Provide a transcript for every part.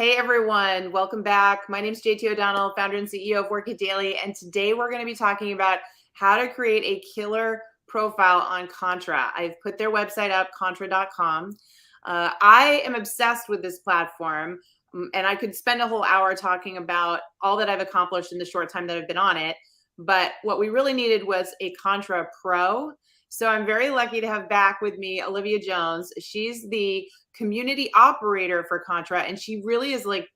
Hey everyone, welcome back. My name is JT O'Donnell, founder and CEO of Work It Daily, and today we're going to be talking about how to create a killer profile on Contra. I've put their website up, contra.com. I am obsessed with this platform, and I could spend a whole hour talking about all that I've accomplished in the short time that I've been on it. But what we really needed was a Contra Pro. So I'm very lucky to have back with me Olivia Jones. She's the community operator for Contra, and she really is like,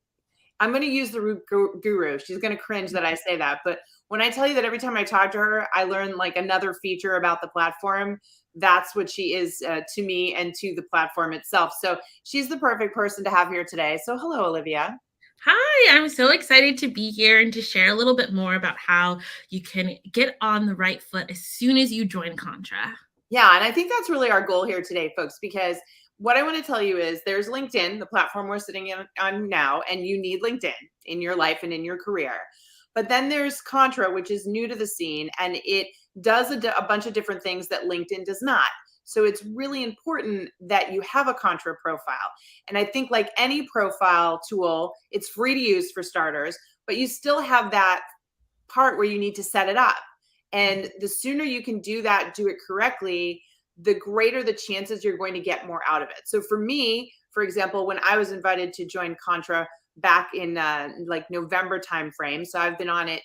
I'm going to use the guru. She's going to cringe that I say that, but when I tell you that every time I talk to her, I learn like another feature about the platform. That's what she is to me and to the platform itself. So she's the perfect person to have here today. So hello, Olivia. Hi, I'm so excited to be here and to share a little bit more about how you can get on the right foot as soon as you join Contra. Yeah, and I think that's really our goal here today, folks, because what I want to tell you is there's LinkedIn, the platform we're sitting on now, and you need LinkedIn in your life and in your career. But then there's Contra, which is new to the scene, and it does a bunch of different things that LinkedIn does not. So it's really important that you have a Contra profile. And I think, like any profile tool, it's free to use for starters, but you still have that part where you need to set it up. And the sooner you can do that, do it correctly, the greater the chances you're going to get more out of it. So for me, for example, when I was invited to join Contra back in like November timeframe, so I've been on it,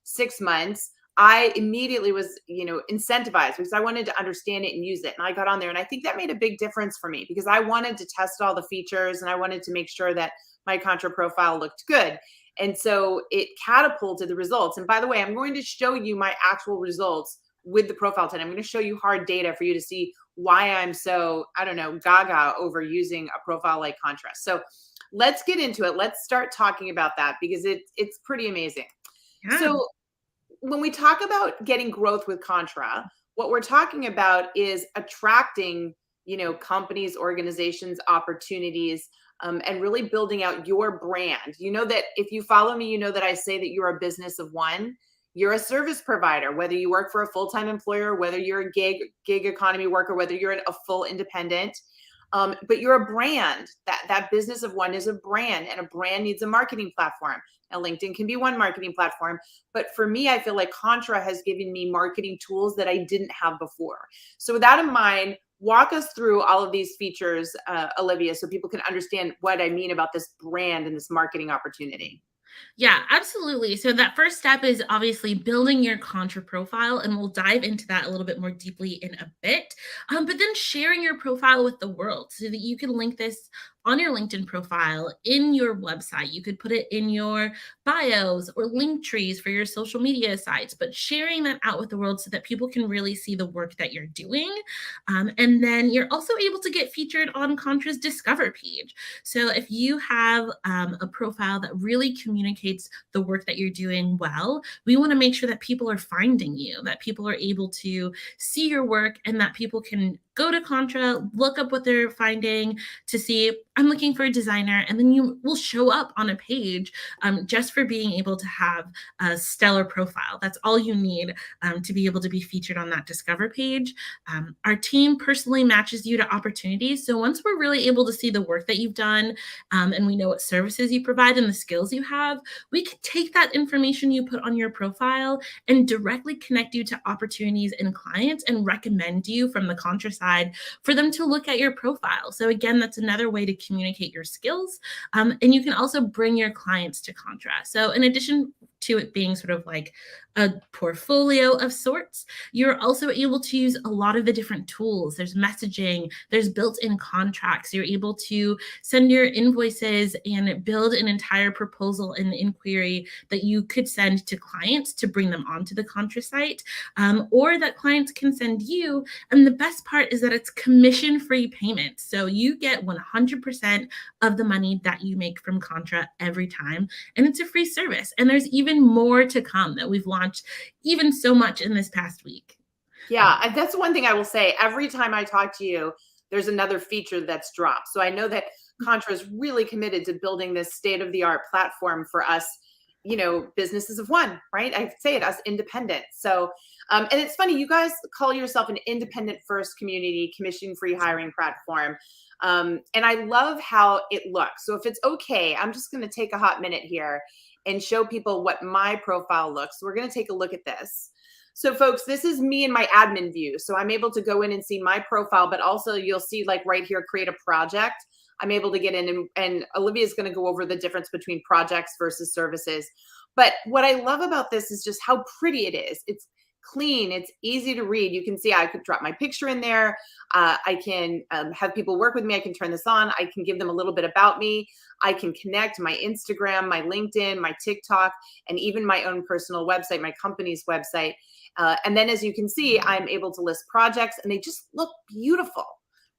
6 months. I immediately was, incentivized because I wanted to understand it and use it. And I got on there, and I think that made a big difference for me because I wanted to test all the features and I wanted to make sure that my Contra profile looked good. And so it catapulted the results. And by the way, I'm going to show you my actual results with the profile 10. I'm going to show you hard data for you to see why I'm so, I don't know, gaga over using a profile like Contra. So let's get into it. Let's start talking about that because it's pretty amazing. Yeah. So when we talk about getting growth with Contra, what we're talking about is attracting, companies, organizations, opportunities, and really building out your brand. You know that if you follow me, you know that I say that you're a business of one. You're a service provider, whether you work for a full-time employer, whether you're a gig economy worker, whether you're a full independent. But you're a brand. That business of one is a brand, and a brand needs a marketing platform. Now, LinkedIn can be one marketing platform, but for me, I feel like Contra has given me marketing tools that I didn't have before. So with that in mind, walk us through all of these features, Olivia, so people can understand what I mean about this brand and this marketing opportunity. Yeah, absolutely. So that first step is obviously building your Contra profile, and we'll dive into that a little bit more deeply in a bit. But then sharing your profile with the world so that you can link this on your LinkedIn profile, in your website. You could put it in your bios or link trees for your social media sites, but sharing that out with the world so that people can really see the work that you're doing. And then you're also able to get featured on Contra's Discover page. So if you have a profile that really communicates the work that you're doing well, we want to make sure that people are finding you, that people are able to see your work, and that people can go to Contra, look up what they're finding to see, I'm looking for a designer, and then you will show up on a page just for being able to have a stellar profile. That's all you need to be able to be featured on that Discover page. Our team personally matches you to opportunities. So once we're really able to see the work that you've done, and we know what services you provide and the skills you have, we can take that information you put on your profile and directly connect you to opportunities and clients and recommend you from the Contra side for them to look at your profile. So again, that's another way to communicate your skills. And you can also bring your clients to Contra. So in addition to it being sort of like a portfolio of sorts, you're also able to use a lot of the different tools. There's messaging, there's built-in contracts. You're able to send your invoices and build an entire proposal and inquiry that you could send to clients to bring them onto the Contra site, or that clients can send you. And the best part is that it's commission-free payments. So you get 100% of the money that you make from Contra every time, and it's a free service. And there's even more to come that we've launched even so much in this past week. Yeah, that's one thing I will say. Every time I talk to you, there's another feature that's dropped. So I know that Contra is really committed to building this state-of-the-art platform for us businesses of one, right? I say it as independent. So, and it's funny, you guys call yourself an independent first community commission free hiring platform. And I love how it looks. So if it's okay, I'm just going to take a hot minute here and show people what my profile looks. So we're going to take a look at this. So folks, this is me in my admin view. So I'm able to go in and see my profile, but also you'll see like right here, create a project. I'm able to get in and Olivia is going to go over the difference between projects versus services. But what I love about this is just how pretty it is. It's clean. It's easy to read. You can see I could drop my picture in there. I can have people work with me. I can turn this on. I can give them a little bit about me. I can connect my Instagram, my LinkedIn, my TikTok, and even my own personal website, my company's website. And then as you can see, I'm able to list projects and they just look beautiful,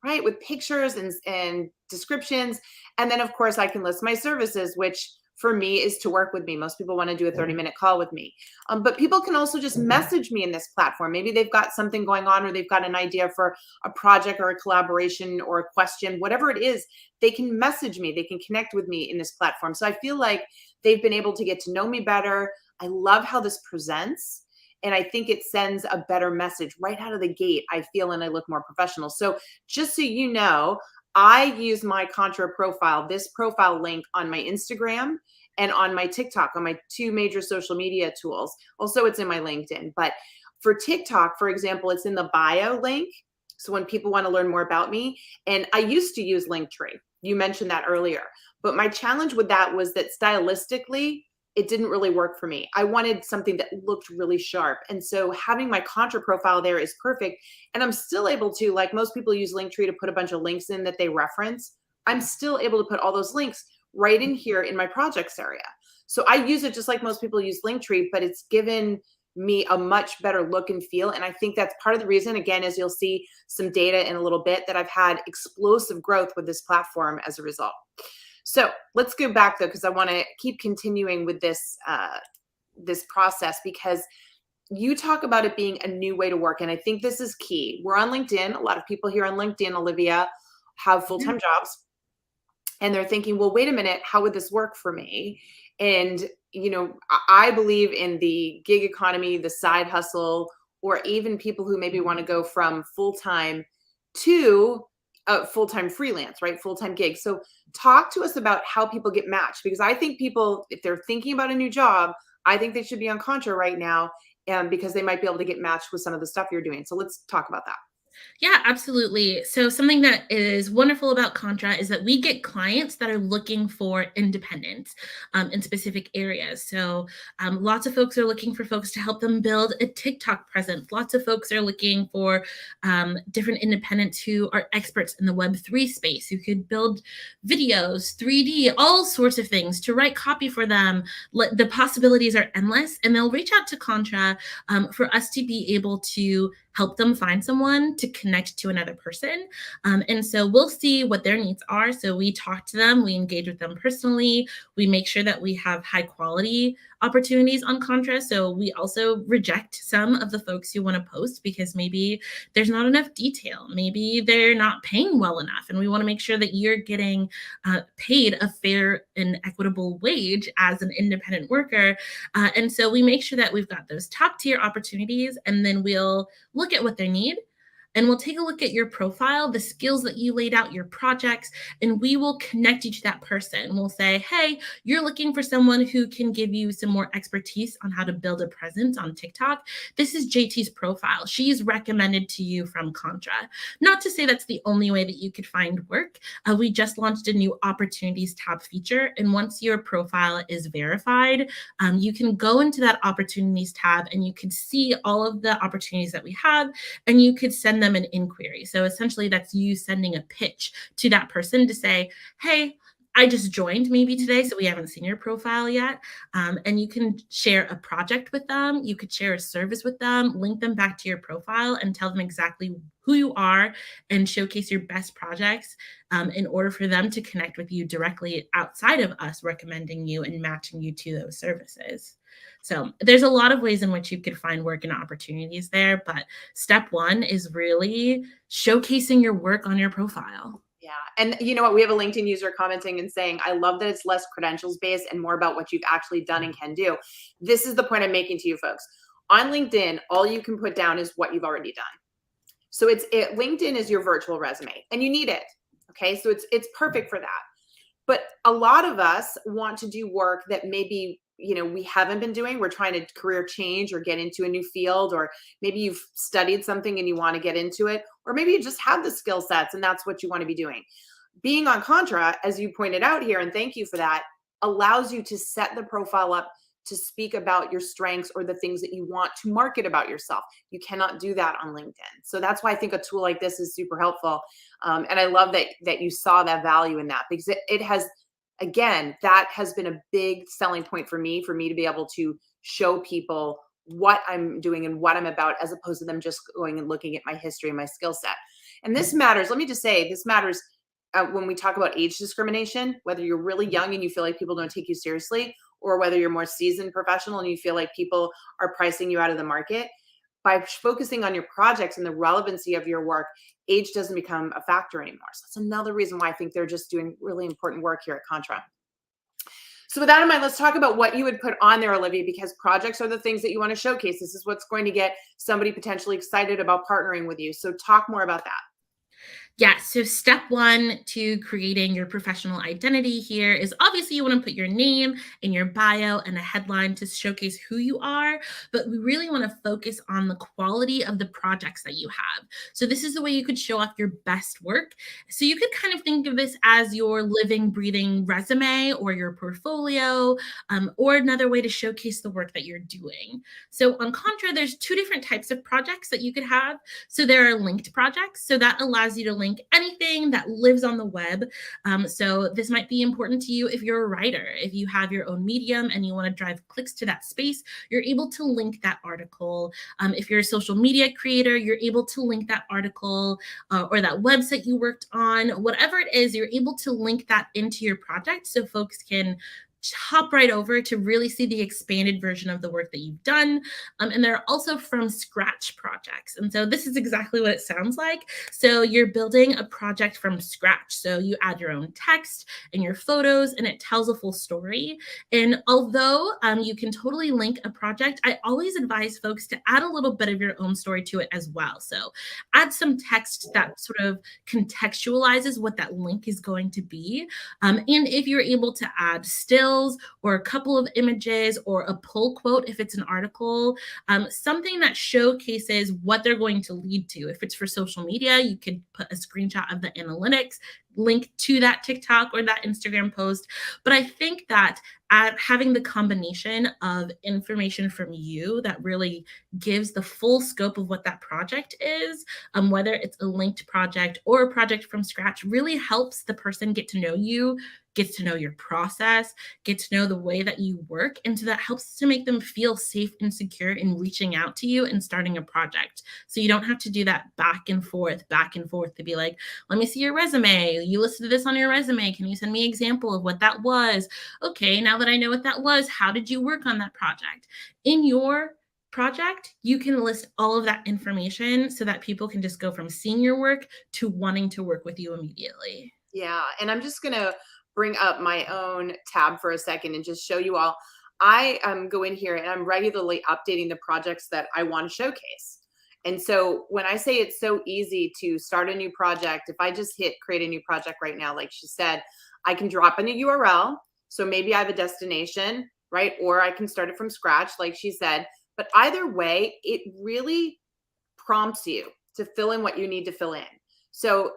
right? With pictures and descriptions. And then of course I can list my services, which for me is to work with me. Most people want to do a 30-minute call with me. But people can also just message me in this platform. Maybe they've got something going on or they've got an idea for a project or a collaboration or a question, whatever it is, they can message me. They can connect with me in this platform. So I feel like they've been able to get to know me better. I love how this presents. And I think it sends a better message right out of the gate. I feel and I look more professional. So just so you know, I use my Contra profile, this profile link on my Instagram and on my TikTok, on my two major social media tools. Also, it's in my LinkedIn. But for TikTok, for example, it's in the bio link. So when people want to learn more about me, and I used to use Linktree. You mentioned that earlier. But my challenge with that was that stylistically, it didn't really work for me. I wanted something that looked really sharp. And so having my Contra profile there is perfect. And I'm still able to, like most people use Linktree to put a bunch of links in that they reference. I'm still able to put all those links right in here in my projects area. So I use it just like most people use Linktree, but it's given me a much better look and feel. And I think that's part of the reason, again, as you'll see some data in a little bit, that I've had explosive growth with this platform as a result. So let's go back though, because I want to keep continuing with this this process, because you talk about it being a new way to work. And I think this is key. We're on LinkedIn. A lot of people here on LinkedIn, Olivia, have full-time jobs. And they're thinking, well, wait a minute, how would this work for me? And, I believe in the gig economy, the side hustle, or even people who maybe want to go from full-time to full-time freelance, right? Full-time gig. So talk to us about how people get matched, because I think people, if they're thinking about a new job, I think they should be on Contra right now, because they might be able to get matched with some of the stuff you're doing. So let's talk about that. Yeah, absolutely. So something that is wonderful about Contra is that we get clients that are looking for independence in specific areas. So lots of folks are looking for folks to help them build a TikTok presence. Lots of folks are looking for different independents who are experts in the Web3 space, who could build videos, 3D, all sorts of things, to write copy for them. The possibilities are endless, and they'll reach out to Contra for us to be able to help them find someone to connect to another person. And so we'll see what their needs are. So we talk to them, we engage with them personally, we make sure that we have high quality opportunities on Contra. So we also reject some of the folks who want to post because maybe there's not enough detail, maybe they're not paying well enough. And we want to make sure that you're getting paid a fair and equitable wage as an independent worker. And so we make sure that we've got those top tier opportunities, and then we'll look at what they need, and we'll take a look at your profile, the skills that you laid out, your projects, and we will connect you to that person. We'll say, hey, you're looking for someone who can give you some more expertise on how to build a presence on TikTok. This is JT's profile. She's recommended to you from Contra. Not to say that's the only way that you could find work. We just launched a new opportunities tab feature. And once your profile is verified, you can go into that opportunities tab and you can see all of the opportunities that we have, and you could send them an inquiry. So essentially that's you sending a pitch to that person to say, hey, I just joined maybe today, so we haven't seen your profile yet. And you can share a project with them. You could share a service with them, link them back to your profile and tell them exactly who you are and showcase your best projects in order for them to connect with you directly outside of us recommending you and matching you to those services. So there's a lot of ways in which you could find work and opportunities there, but step one is really showcasing your work on your profile. Yeah. And you know what? We have a LinkedIn user commenting and saying, I love that it's less credentials based and more about what you've actually done and can do. This is the point I'm making to you folks. On LinkedIn, all you can put down is what you've already done. So LinkedIn is your virtual resume and you need it. Okay. So it's perfect for that. But a lot of us want to do work that maybe, we haven't been doing. We're trying to career change or get into a new field, or maybe you've studied something and you want to get into it, or maybe you just have the skill sets and that's what you want to be doing. Being on Contra, as you pointed out here, and thank you for that, allows you to set the profile up to speak about your strengths or the things that you want to market about yourself. You cannot do that on LinkedIn. So that's why I think a tool like this is super helpful. And I love that you saw that value in that, because it has, again, that has been a big selling point for me to be able to show people what I'm doing and what I'm about, as opposed to them just going and looking at my history and my skill set. And this matters. Let me just say, this matters when we talk about age discrimination, whether you're really young and you feel like people don't take you seriously, or whether you're more seasoned professional and you feel like people are pricing you out of the market. By focusing on your projects and the relevancy of your work, age doesn't become a factor anymore. So that's another reason why I think they're just doing really important work here at Contra. So with that in mind, let's talk about what you would put on there, Olivia, because projects are the things that you want to showcase. This is what's going to get somebody potentially excited about partnering with you. So talk more about that. Yeah, so step one to creating your professional identity here is obviously you want to put your name and your bio and a headline to showcase who you are, but we really want to focus on the quality of the projects that you have. So this is the way you could show off your best work. So you could kind of think of this as your living, breathing resume or your portfolio, or another way to showcase the work that you're doing. So on Contra, there's two different types of projects that you could have. So there are linked projects. So that allows you to link anything that lives on the web. So this might be important to you if you're a writer. If you have your own medium and you want to drive clicks to that space, you're able to link that article. If you're a social media creator, you're able to link that article or that website you worked on. Whatever it is, you're able to link that into your project so folks can hop right over to really see the expanded version of the work that you've done. And there are also from scratch projects. And so this is exactly what it sounds like. So you're building a project from scratch. So you add your own text and your photos, and it tells a full story. And although you can totally link a project, I always advise folks to add a little bit of your own story to it as well. So add some text that sort of contextualizes what that link is going to be. And if you're able to add stills or a couple of images or a pull quote, if it's an article, something that showcases what they're going to lead to. If it's for social media, you could put a screenshot of the analytics, link to that TikTok or that Instagram post. But I think that having the combination of information from you that really gives the full scope of what that project is, whether it's a linked project or a project from scratch, really helps the person get to know you, gets to know your process, get to know the way that you work. And so that helps to make them feel safe and secure in reaching out to you and starting a project. So you don't have to do that back and forth to be like, let me see your resume. You listed this on your resume. Can you send me an example of what that was? Okay, now that I know what that was, how did you work on that project? In your project, you can list all of that information so that people can just go from seeing your work to wanting to work with you immediately. Yeah. And I'm just going to bring up my own tab for a second and just show you all. I go in here and I'm regularly updating the projects that I want to showcase. And so when I say it's so easy to start a new project, if I just hit create a new project right now, like she said, I can drop in a URL. So maybe I have a destination, right? Or I can start it from scratch, like she said. But either way, it really prompts you to fill in what you need to fill in. So,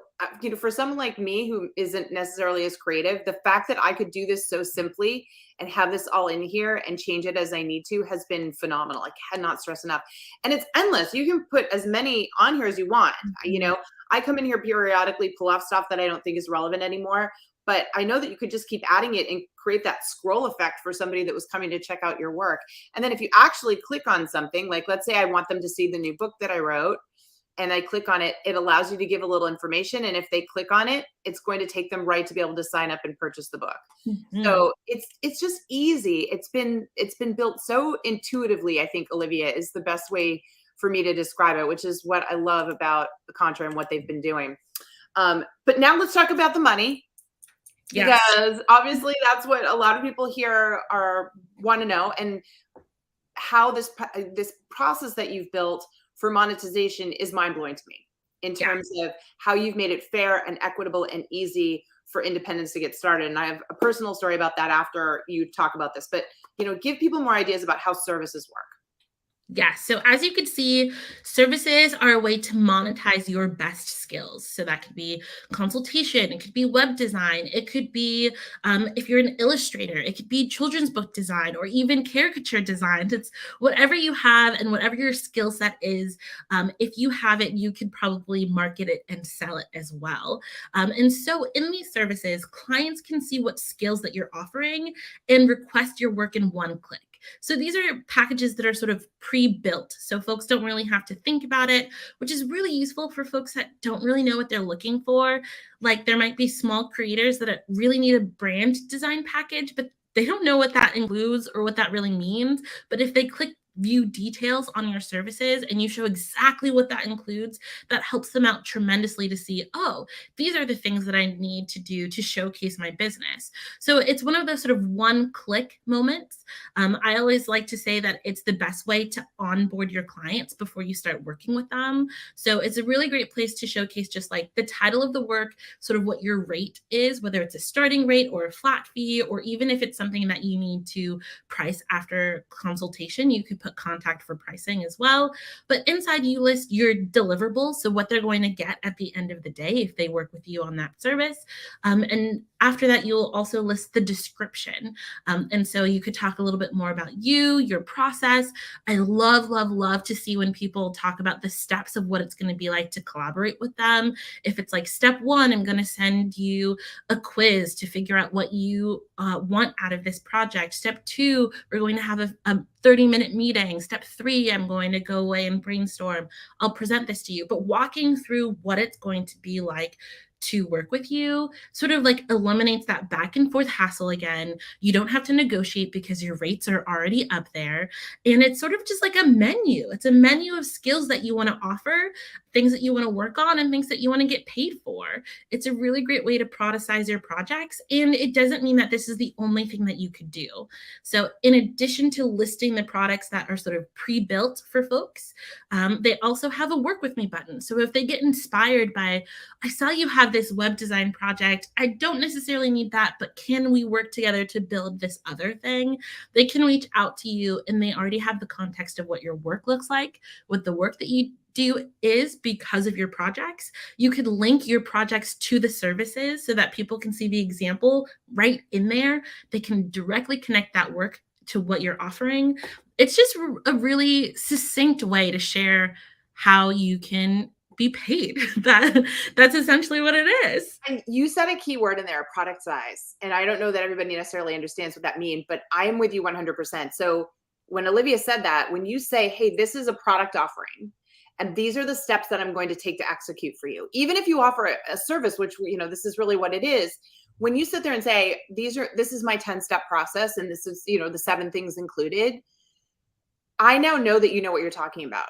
for someone like me who isn't necessarily as creative, the fact that I could do this so simply and have this all in here and change it as I need to has been phenomenal. I cannot stress enough. And it's endless. You can put as many on here as you want. Mhm. I come in here periodically, pull off stuff that I don't think is relevant anymore. But I know that you could just keep adding it and create that scroll effect for somebody that was coming to check out your work. And then if you actually click on something, like let's say I want them to see the new book that I wrote, and I click on it, it allows you to give a little information. And if they click on it, it's going to take them right to be able to sign up and purchase the book. Mhm. So it's just easy. It's been built so intuitively, I think, Olivia, is the best way for me to describe it, which is what I love about the Contra and what they've been doing. But now let's talk about the money, Yes. because obviously that's what a lot of people here are want to know, and how this process that you've built for monetization is mind blowing to me, in Yeah. terms of how you've made it fair and equitable and easy for independents to get started. And I have a personal story about that after you talk about this, but give people more ideas about how services work. Yes. So as you can see, services are a way to monetize your best skills. So that could be consultation, it could be web design, it could be if you're an illustrator, it could be children's book design or even caricature designs. It's whatever you have and whatever your skill set is. If you have it, you could probably market it and sell it as well. And so in these services, clients can see what skills that you're offering and request your work in one click. So these are packages that are sort of pre-built. So folks don't really have to think about it, which is really useful for folks that don't really know what they're looking for. Like there might be small creators that really need a brand design package, but they don't know what that includes or what that really means. But if they click view details on your services and you show exactly what that includes, that helps them out tremendously to see, oh, these are the things that I need to do to showcase my business. So it's one of those sort of one click moments. I always like to say that it's the best way to onboard your clients before you start working with them. So it's a really great place to showcase just like the title of the work, sort of what your rate is, whether it's a starting rate or a flat fee, or even if it's something that you need to price after consultation, you could put contact for pricing as well. But inside you list your deliverables, so what they're going to get at the end of the day if they work with you on that service. And after that, you'll also list the description. And so you could talk a little bit more about you, your process. I love, love, love to see when people talk about the steps of what it's going to be like to collaborate with them. If it's like step one, I'm going to send you a quiz to figure out what you want out of this project. Step two, we're going to have a 30-minute meeting. Step three, I'm going to go away and brainstorm. I'll present this to you. But walking through what it's going to be like to work with you sort of like eliminates that back and forth hassle again. You don't have to negotiate because your rates are already up there. And it's sort of just like a menu. It's a menu of skills that you want to offer, things that you want to work on, and things that you want to get paid for. It's a really great way to productize your projects. And it doesn't mean that this is the only thing that you could do. So, in addition to listing the products that are sort of pre built for folks, they also have a work with me button. So, if they get inspired by, I saw you have this web design project. I don't necessarily need that, but can we work together to build this other thing? They can reach out to you and they already have the context of what your work looks like, what the work that you do is because of your projects. You could link your projects to the services so that people can see the example right in there. They can directly connect that work to what you're offering. It's just a really succinct way to share how you can be paid. That's essentially what it is. And you said a key word in there, product size. And I don't know that everybody necessarily understands what that means, but I am with you 100%. So when Olivia said that, when you say, hey, this is a product offering, and these are the steps that I'm going to take to execute for you, even if you offer a service, which, this is really what it is. When you sit there and say, this is my 10-step process, and this is, the 7 things included, I now know that you know what you're talking about.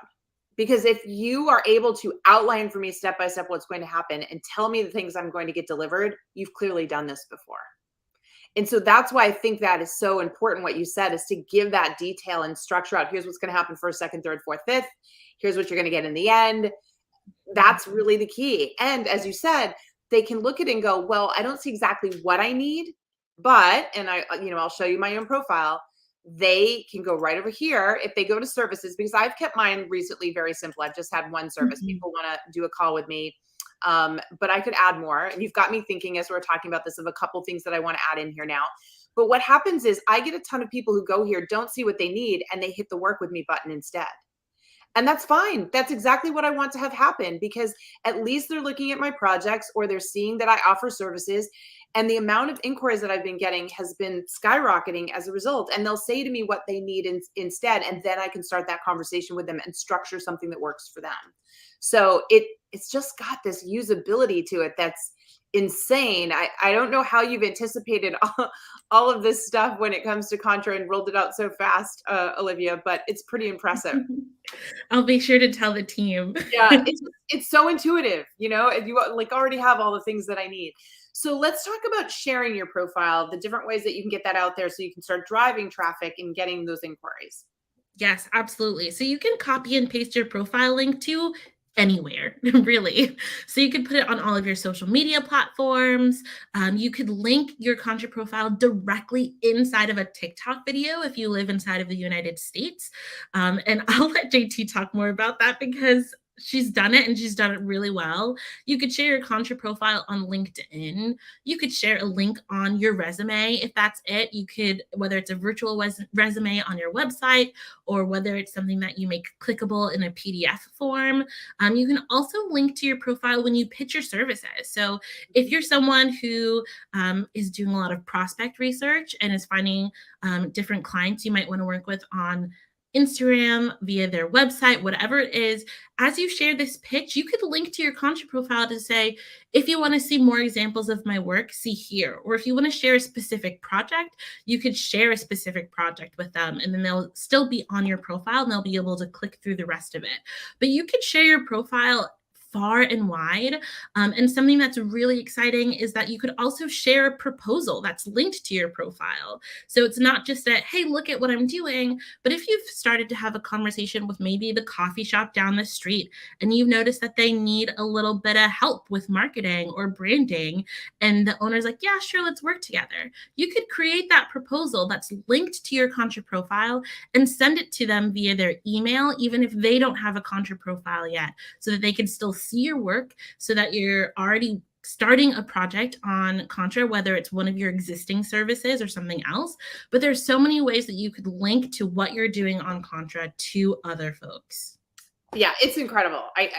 Because if you are able to outline for me step by step what's going to happen and tell me the things I'm going to get delivered, you've clearly done this before. And so that's why I think that is so important. What you said is to give that detail and structure out. Here's what's going to happen first, second, third, fourth, fifth. Here's what you're going to get in the end. That's really the key. And as you said, they can look at it and go, well, I don't see exactly what I need, but, and I'll show you my own profile. They can go right over here if they go to services, because I've kept mine recently very simple. I've just had one service. Mhm. People want to do a call with me, but I could add more. And you've got me thinking as we're talking about this of a couple things that I want to add in here now. But what happens is I get a ton of people who go here, don't see what they need, and they hit the work with me button instead. And that's fine. That's exactly what I want to have happen, because at least they're looking at my projects or they're seeing that I offer services. And the amount of inquiries that I've been getting has been skyrocketing as a result. And they'll say to me what they need instead. And then I can start that conversation with them and structure something that works for them. So it's just got this usability to it insane. I don't know how you've anticipated all of this stuff when it comes to Contra and rolled it out so fast, Olivia, but it's pretty impressive. I'll be sure to tell the team. Yeah, it's so intuitive, you know, and you like already have all the things that I need. So let's talk about sharing your profile, the different ways that you can get that out there so you can start driving traffic and getting those inquiries. Yes, absolutely. So you can copy and paste your profile link to anywhere, really. So you could put it on all of your social media platforms. You could link your Contra profile directly inside of a TikTok video if you live inside of the United States. And I'll let JT talk more about that because she's done it and she's done it really well. You could share your Contra profile on LinkedIn. You could share a link on your resume if that's it. You could, whether it's a virtual resume on your website or whether it's something that you make clickable in a PDF form. You can also link to your profile when you pitch your services. So if you're someone who is doing a lot of prospect research and is finding different clients you might want to work with on Instagram, via their website, whatever it is, as you share this pitch, you could link to your Contra profile to say, if you want to see more examples of my work, see here. Or if you want to share a specific project, you could share a specific project with them, and then they'll still be on your profile and they'll be able to click through the rest of it. But you could share your profile far and wide. And something that's really exciting is that you could also share a proposal that's linked to your profile. So it's not just a, hey, look at what I'm doing. But if you've started to have a conversation with maybe the coffee shop down the street and you've noticed that they need a little bit of help with marketing or branding, and the owner's like, yeah, sure, let's work together. You could create that proposal that's linked to your Contra profile and send it to them via their email, even if they don't have a Contra profile yet, so that they can still see your work, so that you're already starting a project on Contra, whether it's one of your existing services or something else. But there's so many ways that you could link to what you're doing on Contra to other folks. Yeah, it's incredible. I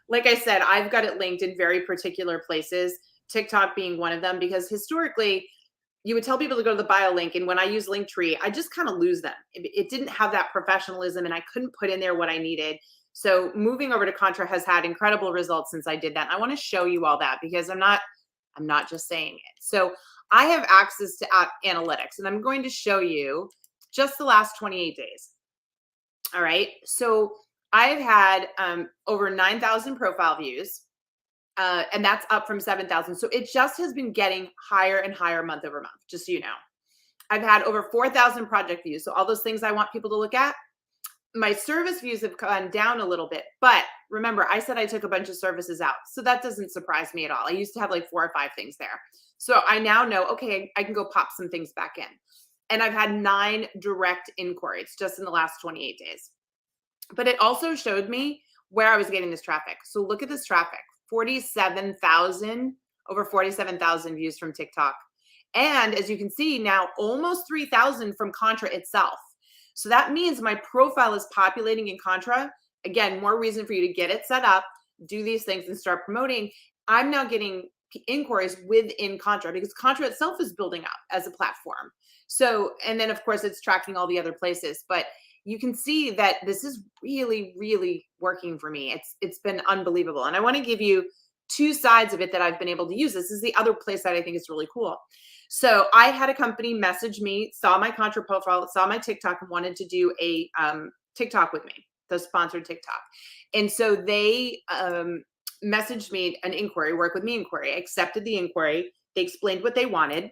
like I said, I've got it linked in very particular places, TikTok being one of them, because historically you would tell people to go to the bio link, and when I use Linktree, I just kind of lose them. It didn't have that professionalism, and I couldn't put in there what I needed. So moving over to Contra has had incredible results since I did that. And I want to show you all that because I'm not just saying it. So I have access to app analytics, and I'm going to show you just the last 28 days. All right. So I've had over 9,000 profile views, and that's up from 7,000. So it just has been getting higher and higher month over month, just so you know. I've had over 4,000 project views. So all those things I want people to look at. My service views have gone down a little bit, but remember, I said I took a bunch of services out. So that doesn't surprise me at all. I used to have like 4 or 5 things there. So I now know, okay, I can go pop some things back in. And I've had 9 direct inquiries just in the last 28 days. But it also showed me where I was getting this traffic. So look at this traffic, 47,000, over 47,000 views from TikTok. And as you can see now, almost 3,000 from Contra itself. So that means my profile is populating in Contra. Again, more reason for you to get it set up, do these things and start promoting. I'm now getting inquiries within Contra because Contra itself is building up as a platform. So, and then of course it's tracking all the other places, but you can see that this is really, really working for me. It's been unbelievable. And I want to give you 2 sides of it that I've been able to use. This is the other place that I think is really cool. So I had a company message me, saw my Contra profile, saw my TikTok, and wanted to do a TikTok with me, the sponsored TikTok. And so they messaged me an inquiry, work with me inquiry. I accepted the inquiry. They explained what they wanted.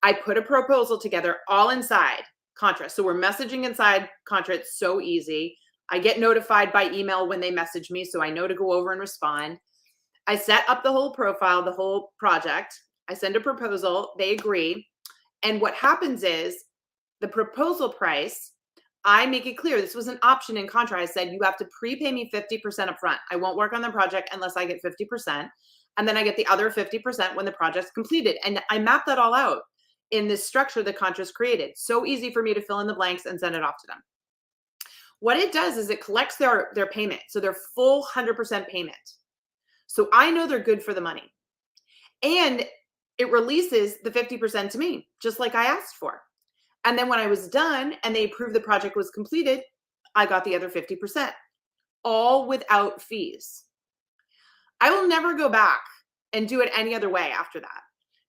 I put a proposal together all inside Contra. So we're messaging inside Contra. It's so easy. I get notified by email when they message me, so I know to go over and respond. I set up the whole profile, the whole project. I send a proposal, they agree. And what happens is the proposal price, I make it clear, this was an option in Contra. I said, you have to prepay me 50% upfront. I won't work on the project unless I get 50%. And then I get the other 50% when the project's completed. And I map that all out in this structure that Contra's created. So easy for me to fill in the blanks and send it off to them. What it does is it collects their payment. So their full 100% payment. So I know they're good for the money. And it releases the 50% to me, just like I asked for. And then when I was done and they approved the project was completed, I got the other 50%, all without fees. I will never go back and do it any other way after that.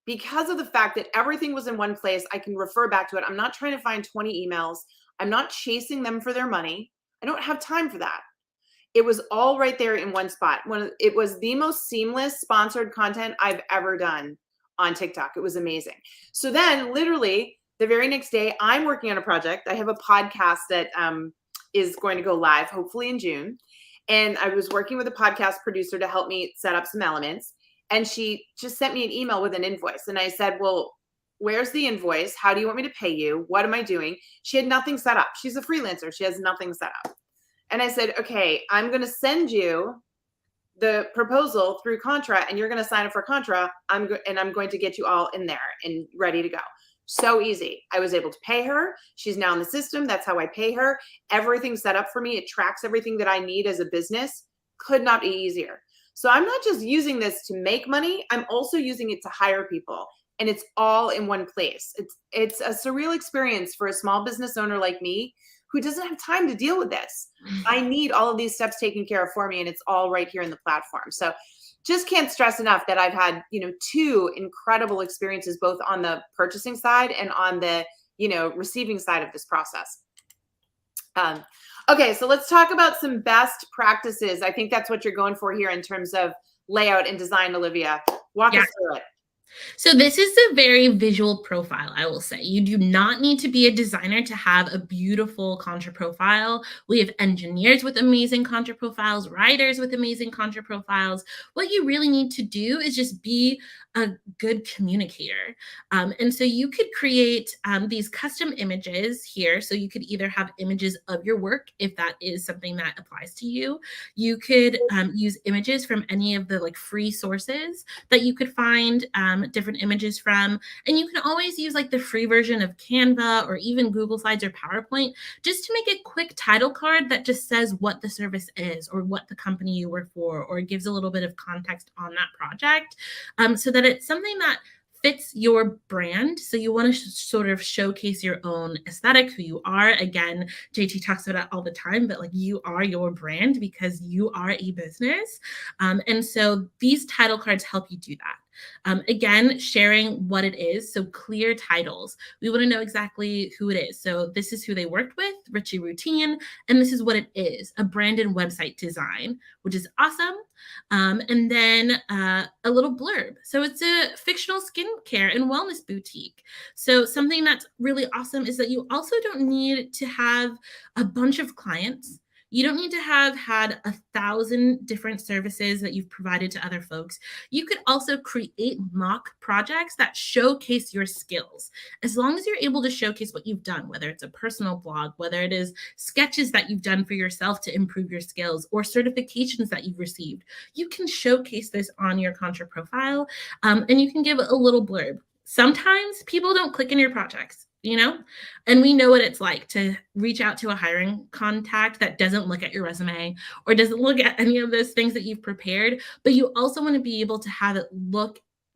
Because of the fact that everything was in one place, I can refer back to it. I'm not trying to find 20 emails. I'm not chasing them for their money. I don't have time for that. It was all right there in one spot. It was the most seamless sponsored content I've ever done on TikTok. It was amazing. So then literally the very next day, I'm working on a project. I have a podcast that is going to go live hopefully in June. And I was working with a podcast producer to help me set up some elements. And she just sent me an email with an invoice. And I said, well, where's the invoice? How do you want me to pay you? What am I doing? She had nothing set up. She's a freelancer. She has nothing set up. And I said, okay, I'm going to send you the proposal through Contra and you're going to sign up for Contra. I'm going to get you all in there and ready to go. So easy. I was able to pay her. She's now in the system. That's how I pay her. Everything's set up for me. It tracks everything that I need as a business. Could not be easier. So I'm not just using this to make money. I'm also using it to hire people. And it's all in one place. It's a surreal experience for a small business owner like me who doesn't have time to deal with this. I need all of these steps taken care of for me, and it's all right here in the platform. So just can't stress enough that I've had, two incredible experiences, both on the purchasing side and on the, receiving side of this process. Okay, so let's talk about some best practices. I think that's what you're going for here in terms of layout and design, Olivia. Walk us through it. So this is a very visual profile, I will say. You do not need to be a designer to have a beautiful Contra profile. We have engineers with amazing Contra profiles, writers with amazing Contra profiles. What you really need to do is just be a good communicator. And so you could create these custom images here. So you could either have images of your work, if that is something that applies to you. You could use images from any of the free sources that you could find different images from. And you can always use the free version of Canva or even Google Slides or PowerPoint just to make a quick title card that just says what the service is or what the company you work for, or gives a little bit of context on that project, so that it's something that fits your brand. So you want to sort of showcase your own aesthetic, who you are. Again, JT talks about it all the time, but you are your brand because you are a business. And so these title cards help you do that. Again, sharing what it is. So clear titles. We want to know exactly who it is. So this is who they worked with, Richie Routine, and this is what it is, a brand and website design, which is awesome. And then a little blurb. So it's a fictional skincare and wellness boutique. So something that's really awesome is that you also don't need to have a bunch of clients. You don't need to have had 1,000 different services that you've provided to other folks. You could also create mock projects that showcase your skills. As long as you're able to showcase what you've done, whether it's a personal blog, whether it is sketches that you've done for yourself to improve your skills, or certifications that you've received, you can showcase this on your Contra profile, and you can give a little blurb. Sometimes people don't click in your projects, and we know what it's like to reach out to a hiring contact that doesn't look at your resume or doesn't look at any of those things that you've prepared. But you also want to be able to have it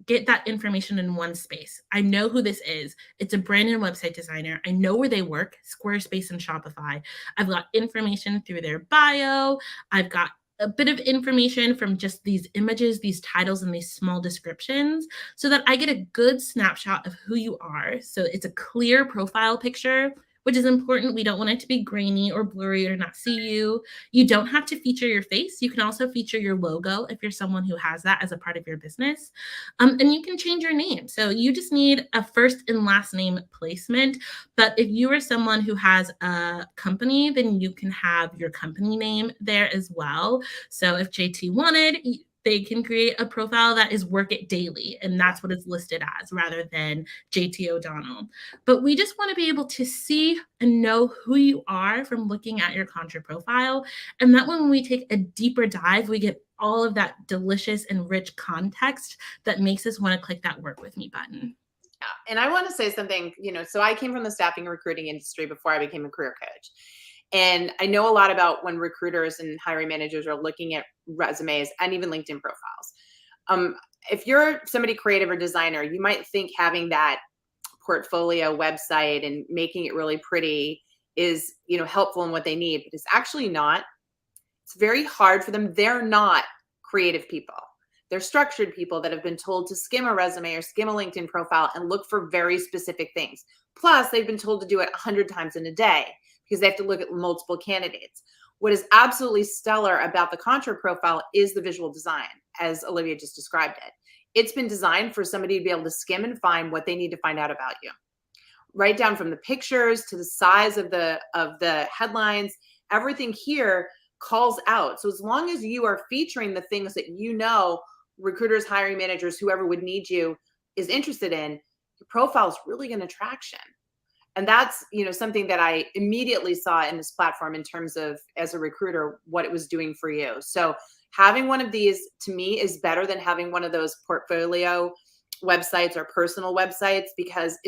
get that information in one space. I know who this is. It's a brand and website designer. I know where they work, Squarespace and Shopify. I've got information through their bio. I've got a bit of information from just these images, these titles, and these small descriptions, so that I get a good snapshot of who you are. So it's a clear profile picture, which is important. We don't want it to be grainy or blurry or not see you. You don't have to feature your face. You can also feature your logo if you're someone who has that as a part of your business. And you can change your name. So you just need a first and last name placement. But if you are someone who has a company, then you can have your company name there as well. So if JT wanted, they can create a profile that is Work It Daily, and that's what it's listed as, rather than JT O'Donnell. But we just want to be able to see and know who you are from looking at your Contra profile. And that when we take a deeper dive, we get all of that delicious and rich context that makes us want to click that Work With Me button. Yeah. And I want to say something, so I came from the staffing and recruiting industry before I became a career coach. And I know a lot about when recruiters and hiring managers are looking at resumes and even LinkedIn profiles. If you're somebody creative or designer, you might think having that portfolio website and making it really pretty is, helpful in what they need, but it's actually not. It's very hard for them. They're not creative people. They're structured people that have been told to skim a resume or skim a LinkedIn profile and look for very specific things. Plus, they've been told to do it 100 times in a day because they have to look at multiple candidates. What is absolutely stellar about the Contra profile is the visual design, as Olivia just described it. It's been designed for somebody to be able to skim and find what they need to find out about you. Right down from the pictures to the size of the headlines, everything here calls out. So as long as you are featuring the things that you know recruiters, hiring managers, whoever would need you is interested in, your profile is really going to traction. And that's, something that I immediately saw in this platform in terms of, as a recruiter, what it was doing for you. So having one of these to me is better than having one of those portfolio websites or personal websites, because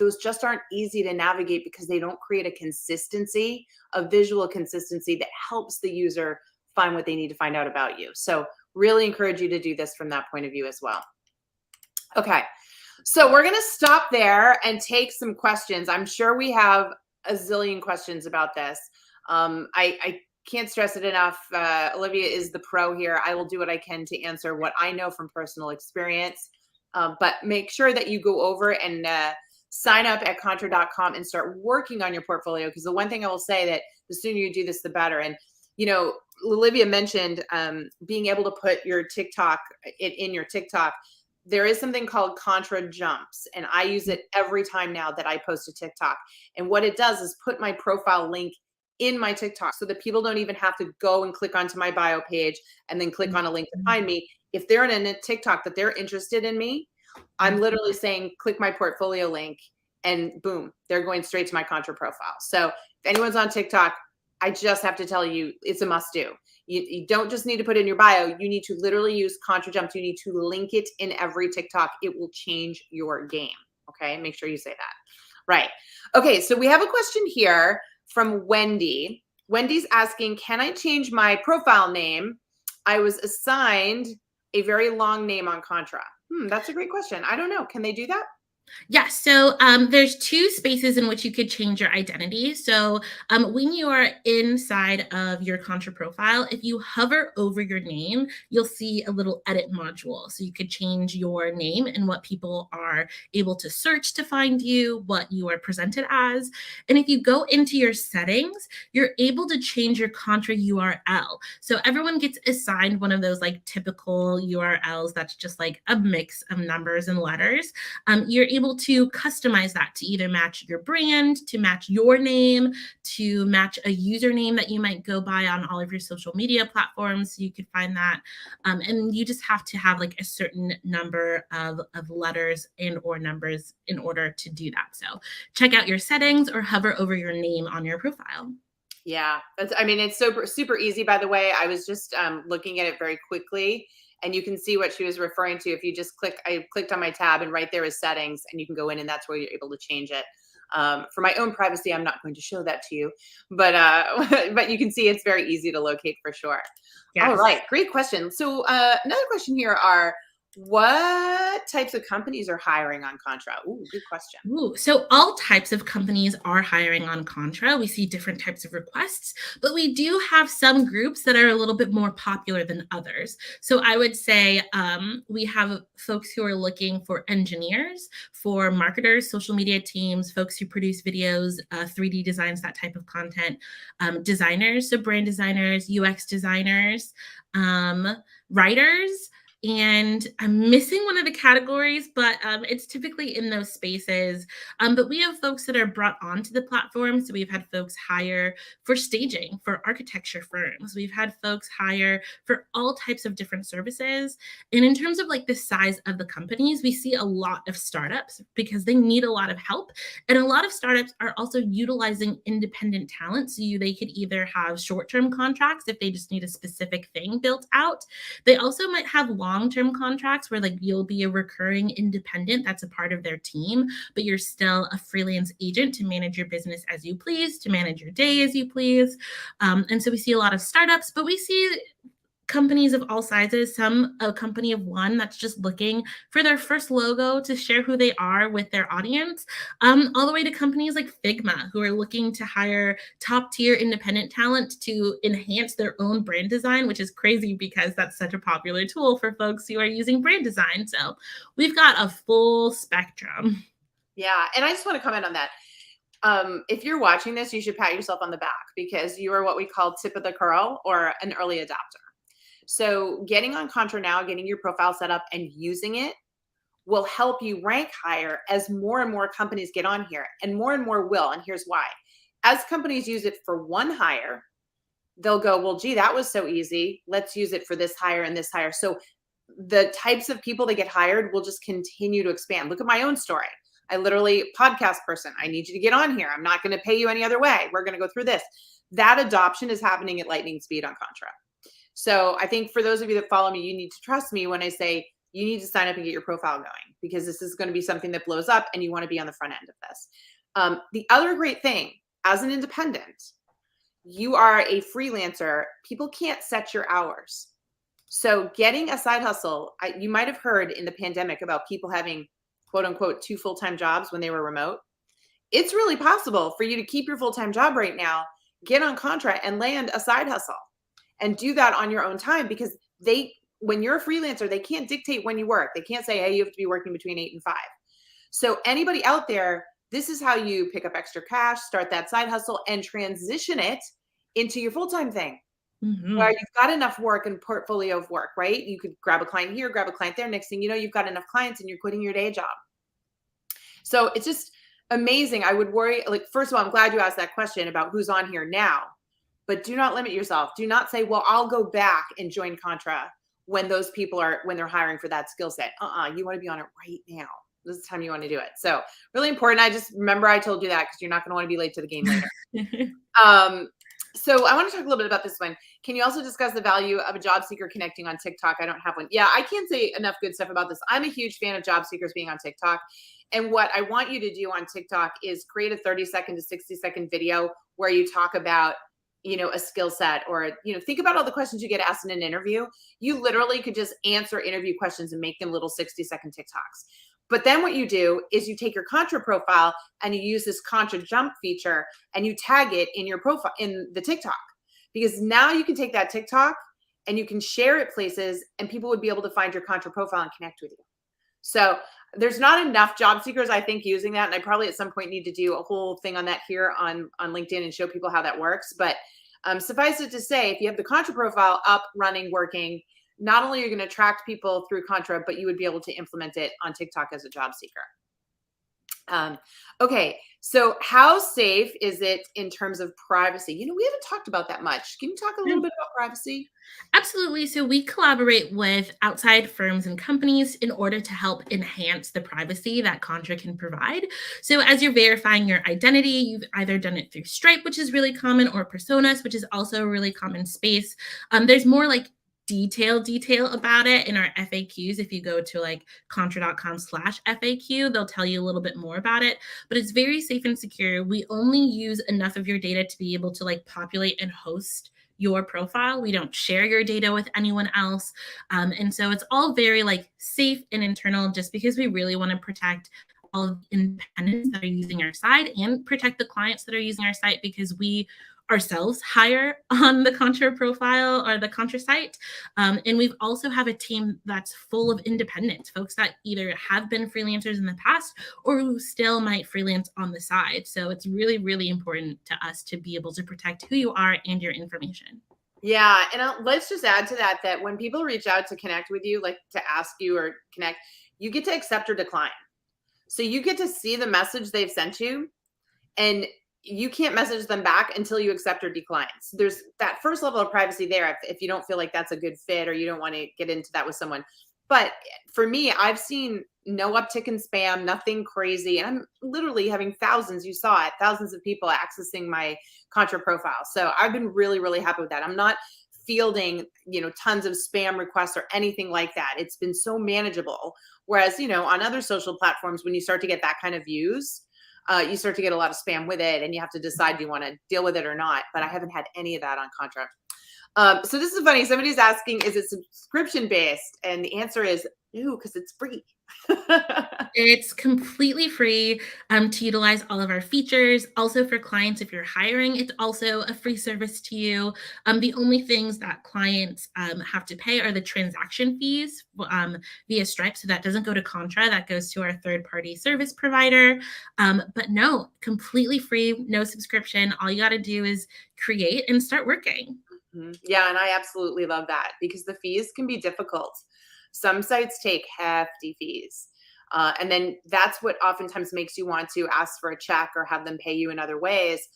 those just aren't easy to navigate because they don't create a consistency, a visual consistency that helps the user find what they need to find out about you. So really encourage you to do this from that point of view as well. Okay. So we're going to stop there and take some questions. I'm sure we have a zillion questions about this. I can't stress it enough. Olivia is the pro here. I will do what I can to answer what I know from personal experience. But make sure that you go over and sign up at contra.com and start working on your portfolio. Because the one thing I will say, that the sooner you do this, the better. And, Olivia mentioned being able to put your TikTok in your TikTok. There is something called Contra Jumps, and I use it every time now that I post a TikTok. And what it does is put my profile link in my TikTok so that people don't even have to go and click onto my bio page and then click on a link to find me. If they're in a TikTok that they're interested in me, I'm literally saying, click my portfolio link, and boom, they're going straight to my Contra profile. So if anyone's on TikTok, I just have to tell you, it's a must do. You don't just need to put in your bio. You need to literally use Contra Jumps. You need to link it in every TikTok. It will change your game. Okay. Make sure you say that. Right. Okay. So we have a question here from Wendy. Wendy's asking, can I change my profile name? I was assigned a very long name on Contra. That's a great question. I don't know. Can they do that? Yes. So there's two spaces in which you could change your identity. So when you are inside of your Contra profile, if you hover over your name, you'll see a little edit module. So you could change your name and what people are able to search to find you, what you are presented as. And if you go into your settings, you're able to change your Contra URL. So everyone gets assigned one of those like typical URLs that's just like a mix of numbers and letters. You're able to customize that to either match your brand, to match your name, to match a username that you might go by on all of your social media platforms. So you could find that. And you just have to have like a certain number of letters and or numbers in order to do that. So check out your settings or hover over your name on your profile. Yeah, it's super easy. By the way, I was just looking at it very quickly, and you can see what she was referring to. If you just I clicked on my tab, and right there is settings, and you can go in, and that's where you're able to change it. For my own privacy, I'm not going to show that to you, but but you can see it's very easy to locate for sure. Yes. All right, great question. So another question here are, what types of companies are hiring on Contra? Ooh, good question. So all types of companies are hiring on Contra. We see different types of requests, but we do have some groups that are a little bit more popular than others. So I would say we have folks who are looking for engineers, for marketers, social media teams, folks who produce videos, 3D designs, that type of content, designers, so brand designers, UX designers, writers. And I'm missing one of the categories, but it's typically in those spaces. But we have folks that are brought onto the platform. So we've had folks hire for staging, for architecture firms. We've had folks hire for all types of different services. And in terms of like the size of the companies, we see a lot of startups because they need a lot of help. And a lot of startups are also utilizing independent talent. So they could either have short-term contracts if they just need a specific thing built out. They also might have long-term contracts where like you'll be a recurring independent that's a part of their team, but you're still a freelance agent to manage your business as you please, to manage your day as you please. And so we see a lot of startups, but we see companies of all sizes, some a company of one that's just looking for their first logo to share who they are with their audience, all the way to companies like Figma, who are looking to hire top tier independent talent to enhance their own brand design, which is crazy because that's such a popular tool for folks who are using brand design. So we've got a full spectrum. Yeah. And I just want to comment on that. If you're watching this, you should pat yourself on the back because you are what we call tip of the curl or an early adopter. So getting on Contra now, getting your profile set up and using it will help you rank higher as more and more companies get on here, and more will. And here's why. As companies use it for one hire, they'll go, well, gee, that was so easy. Let's use it for this hire and this hire. So the types of people that get hired will just continue to expand. Look at my own story. I literally, podcast person, I need you to get on here. I'm not going to pay you any other way. We're going to go through this. That adoption is happening at lightning speed on Contra. So I think for those of you that follow me, you need to trust me when I say you need to sign up and get your profile going, because this is going to be something that blows up and you want to be on the front end of this. The other great thing, as an independent, you are a freelancer. People can't set your hours. So getting a side hustle, you might have heard in the pandemic about people having quote unquote 2 full-time jobs when they were remote. It's really possible for you to keep your full-time job right now, get on Contra and land a side hustle and do that on your own time, because when you're a freelancer, they can't dictate when you work. They can't say, hey, you have to be working between 8 and 5. So anybody out there, this is how you pick up extra cash, start that side hustle and transition it into your full-time thing. Where you've got enough work and portfolio of work, right? You could grab a client here, grab a client there. Next thing you know, you've got enough clients and you're quitting your day job. So it's just amazing. I would worry, like, first of all, I'm glad you asked that question about who's on here now, but do not limit yourself. Do not say, well, I'll go back and join Contra when those people when they're hiring for that skill set. You want to be on it right now. This is the time you want to do it. So really important. I just remember I told you that because you're not going to want to be late to the game later. So I want to talk a little bit about this one. Can you also discuss the value of a job seeker connecting on TikTok? I don't have one. Yeah, I can't say enough good stuff about this. I'm a huge fan of job seekers being on TikTok. And what I want you to do on TikTok is create a 30-second to 60-second video where you talk about, a skill set, or, think about all the questions you get asked in an interview. You literally could just answer interview questions and make them little 60-second TikToks. But then what you do is you take your Contra profile and you use this Contra jump feature and you tag it in your profile in the TikTok, because now you can take that TikTok and you can share it places and people would be able to find your Contra profile and connect with you. So there's not enough job seekers, I think, using that. And I probably at some point need to do a whole thing on that here on LinkedIn and show people how that works. But suffice it to say, if you have the Contra profile up, running, working, not only are you going to attract people through Contra, but you would be able to implement it on TikTok as a job seeker. Okay, so how safe is it in terms of privacy? We haven't talked about that much. Can you talk a little bit about privacy? Absolutely. So we collaborate with outside firms and companies in order to help enhance the privacy that Contra can provide. So as you're verifying your identity, you've either done it through Stripe, which is really common, or Personas, which is also a really common space. There's more like detail about it in our FAQs. If you go to like contra.com/FAQ, they'll tell you a little bit more about it, but it's very safe and secure. We only use enough of your data to be able to like populate and host your profile. We don't share your data with anyone else. And so it's all very like safe and internal, just because we really want to protect all of the independents that are using our site and protect the clients that are using our site, because we ourselves hire on the Contra profile or the Contra site. And we've also have a team that's full of independents, folks that either have been freelancers in the past or who still might freelance on the side. So it's really, really important to us to be able to protect who you are and your information. Yeah. And let's just add to that, that when people reach out to connect with you, like to ask you or connect, you get to accept or decline. So you get to see the message they've sent you, and you can't message them back until you accept or decline. So there's that first level of privacy there if you don't feel like that's a good fit or you don't want to get into that with someone. But for me, I've seen no uptick in spam, nothing crazy. And I'm literally having thousands, you saw it, thousands of people accessing my Contra profile. So I've been really, really happy with that. I'm not fielding, tons of spam requests or anything like that. It's been so manageable. Whereas, on other social platforms, when you start to get that kind of views, you start to get a lot of spam with it and you have to decide, do you want to deal with it or not? But I haven't had any of that on Contra. So this is funny. Somebody's asking, is it subscription based? And the answer is no, because it's free. It's completely free to utilize all of our features. Also, for clients, if you're hiring, it's also a free service to you. The only things that clients have to pay are the transaction fees via Stripe. So that doesn't go to Contra, that goes to our third party service provider. But no, completely free, no subscription. All you got to do is create and start working. Yeah, and I absolutely love that because the fees can be difficult. Some sites take hefty fees. And then that's what oftentimes makes you want to ask for a check or have them pay you in other ways.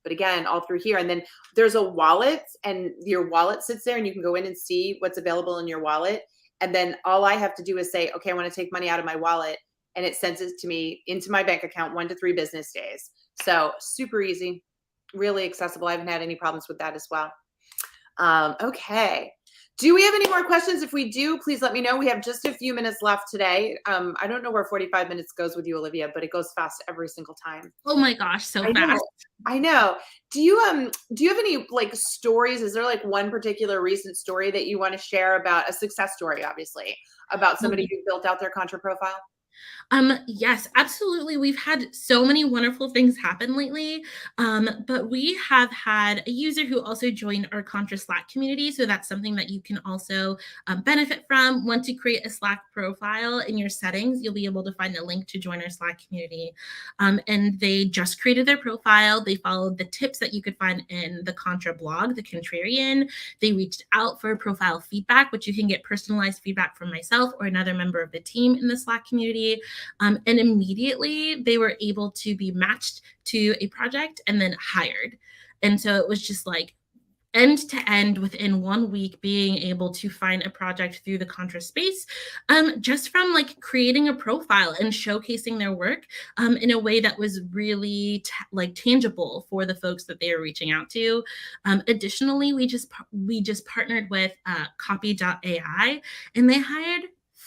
But again, all through here. And then there's a wallet, and your wallet sits there, and you can go in and see what's available in your wallet. And then all I have to do is say, okay, I want to take money out of my wallet. And it sends it to me into my bank account 1 to 3 business days. So super easy, really accessible. I haven't had any problems with that as well. Okay. Do we have any more questions? If we do, please let me know. We have just a few minutes left today. I don't know where 45 minutes goes with you, Olivia, but it goes fast every single time. Oh my gosh, so I know. fast. I know. Do you have any like stories? Is there like one particular recent story that you want to share about, a success story, obviously, about somebody who built out their Contra profile? Yes, absolutely. We've had so many wonderful things happen lately. But we have had a user who also joined our Contra Slack community. So that's something that you can also benefit from. Once you create a Slack profile in your settings, you'll be able to find a link to join our Slack community. And they just created their profile. They followed the tips that you could find in the Contra blog, The Contrarian. They reached out for profile feedback, which you can get personalized feedback from myself or another member of the team in the Slack community. And immediately they were able to be matched to a project and then hired. And so it was just like end to end within 1 week being able to find a project through the Contra space, just from like creating a profile and showcasing their work in a way that was really like tangible for the folks that they are reaching out to. Additionally, we just partnered with copy.ai, and they hired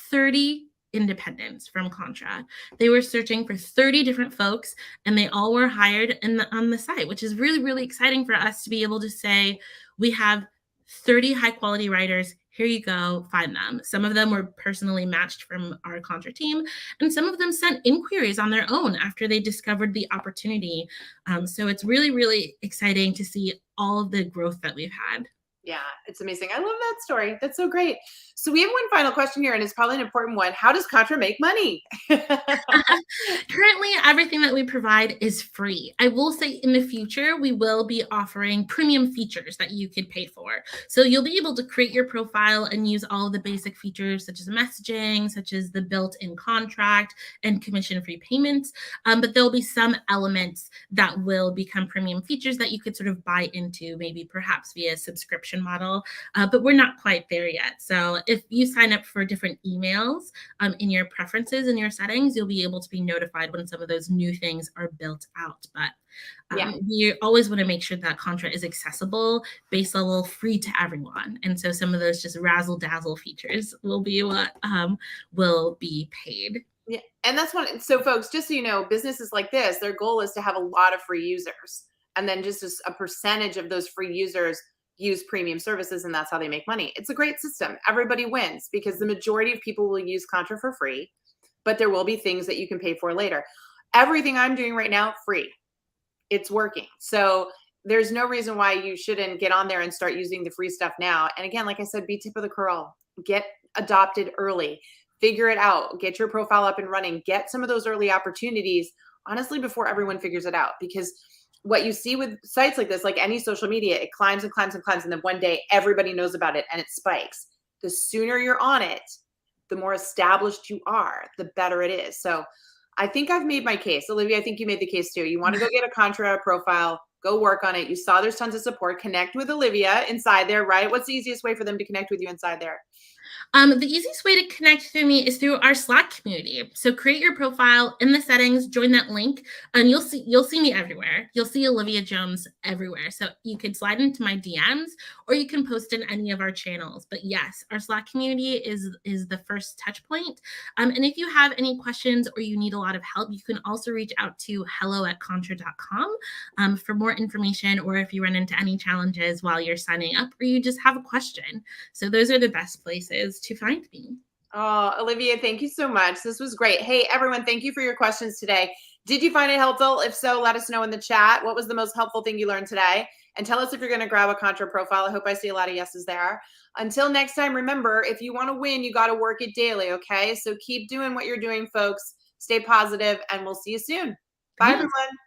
30 independents from Contra. They were searching for 30 different folks, and they all were hired on the site, which is really, really exciting for us to be able to say, we have 30 high quality writers. Here you go, find them. Some of them were personally matched from our Contra team, and some of them sent inquiries on their own after they discovered the opportunity. So it's really, really exciting to see all of the growth that we've had. Yeah, it's amazing. I love that story. That's so great. So we have one final question here, and it's probably an important one. How does Contra make money? Currently, everything that we provide is free. I will say in the future, we will be offering premium features that you could pay for. So you'll be able to create your profile and use all of the basic features, such as messaging, such as the built in contract and commission free payments. But there'll be some elements that will become premium features that you could sort of buy into, maybe perhaps via subscription model. But we're not quite there yet. So if you sign up for different emails in your preferences and your settings, you'll be able to be notified when some of those new things are built out. But we always want to make sure that Contra is accessible, base level, free to everyone. And so some of those just razzle dazzle features will be what will be paid. Yeah, and that's one. So folks, just so you know, businesses like this, their goal is to have a lot of free users, and then just a percentage of those free users use premium services, and that's how they make money. It's a great system. Everybody wins because the majority of people will use Contra for free, but there will be things that you can pay for later. Everything I'm doing right now, free. It's working. So there's no reason why you shouldn't get on there and start using the free stuff now. And again, like I said, be tip of the curl. Get adopted early. Figure it out. Get your profile up and running. Get some of those early opportunities, honestly, before everyone figures it out. Because what you see with sites like this, like any social media, it climbs and climbs and climbs. And then one day everybody knows about it and it spikes. The sooner you're on it, the more established you are, the better it is. So I think I've made my case. Olivia, I think you made the case too. You want to go get a Contra profile, go work on it. You saw there's tons of support. Connect with Olivia inside there, right? What's the easiest way for them to connect with you inside there? The easiest way to connect with me is through our Slack community. So create your profile in the settings, join that link, and you'll see me everywhere. You'll see Olivia Jones everywhere. So you could slide into my DMs or you can post in any of our channels. But yes, our Slack community is the first touch point. And if you have any questions or you need a lot of help, you can also reach out to hello@contra.com for more information, or if you run into any challenges while you're signing up or you just have a question. So those are the best places to find me. Oh, Olivia, thank you so much. This was great. Hey, everyone, thank you for your questions today. Did you find it helpful? If so, let us know in the chat. What was the most helpful thing you learned today? And tell us if you're going to grab a Contra profile. I hope I see a lot of yeses there. Until next time, remember, if you want to win, you got to work it daily, okay? So keep doing what you're doing, folks. Stay positive, and we'll see you soon. Bye, Thanks. everyone.